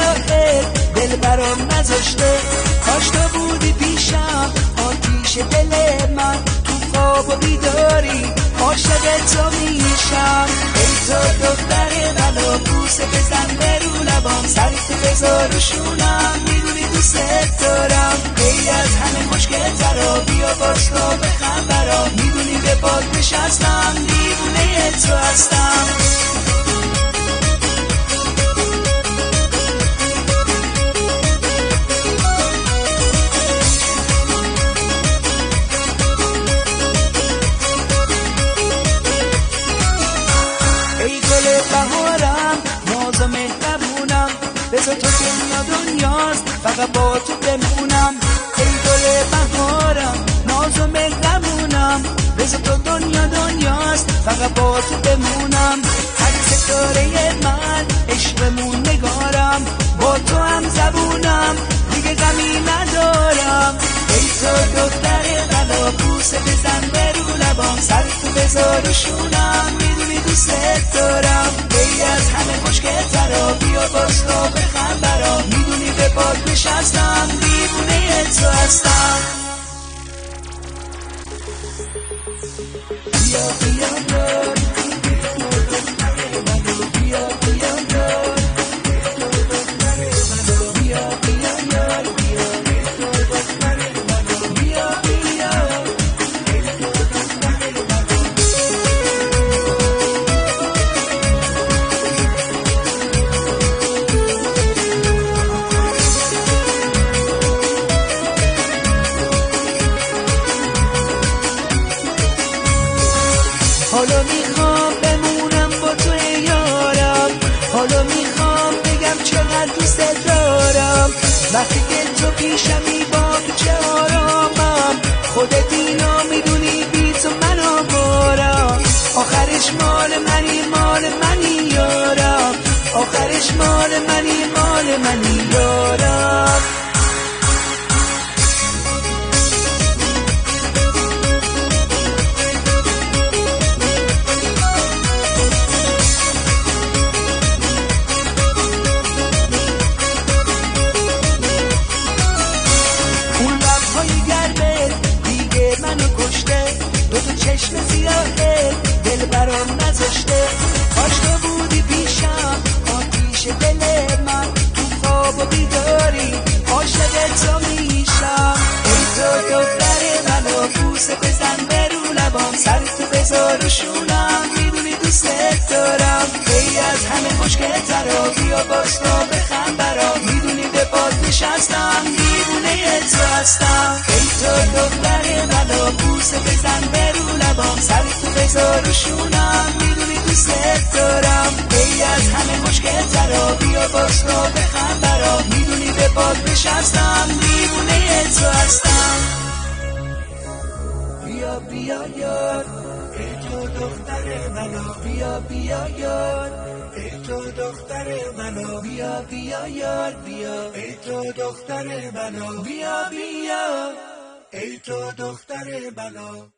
سیاهه دل برام نذاشته. کاش تو بودی پیشم آتیش دل من، تو خواب و بیداری عاشق تو میشم. ای تو دختر منو بوسه بزن به رو لبام، سرت بذار رو شونم، میدونی دوست دارم. ای از همه مشکل ترا بیا باش تا بخند برام، میدونی به پات نشستم دیوونه تو هستم. بهارم ناز و مهربونم، بذار تو دنیاست فقط با تو بمونم. ای گل بهارم ناز و مهربونم، بذار تو دنیاست فقط با تو بمونم. هر ستاره من عشقمون نگارم، با تو هم زبونم دیگه غمی ندارم. ای تو دختر منو بوسه بزن به رو لبام، سر تو بذار رو شونم، میدونی دوست دارم. ای از همه مشکل ترا بیا باش تا بخند برام، میدونی به پات نشستم دیوونه تو هستم. بیا بیا یار بیا بیا یار، بیا بیا یار حالا میخوام بمونم با تو یارم، حالا میخوام بگم چقدر دوست دارم. وقتی که تو پیشمی با تو چه آرامم، خودت اینو میدونی بی تو من آوارم. آخرش مال منی یارم، آخرش مال منی یارم. چشم سیاهه دل برام نذاشته. کاش تو بودی پیشم آتیش دل من، تو خواب و بیداری عاشق تو میشم. ای تو دختر منو بوسه بزن به رو لبام، سر تو بذار رو شونم، میدونی دوست دارم. ای از همه مشکل ترا بیا باش تا بخند برام، میدونی به پات نشستم دیوونه تو هستم. ای تو دختر منو بوسه بزن به رو لبام، سر تو بذار رو شونم، میدونی دوست دارم. ای از همه مشکل ترا بیا باش تا بخند برام، میدونی به پات نشستم دیوونه تو هستم. بیا بیا یار ای تو دختر منو، بیا بیا یار ای تو دختر منو، بیا بیا یار بیا ای تو دختر منو، بیا بیا ای تو دختر منو.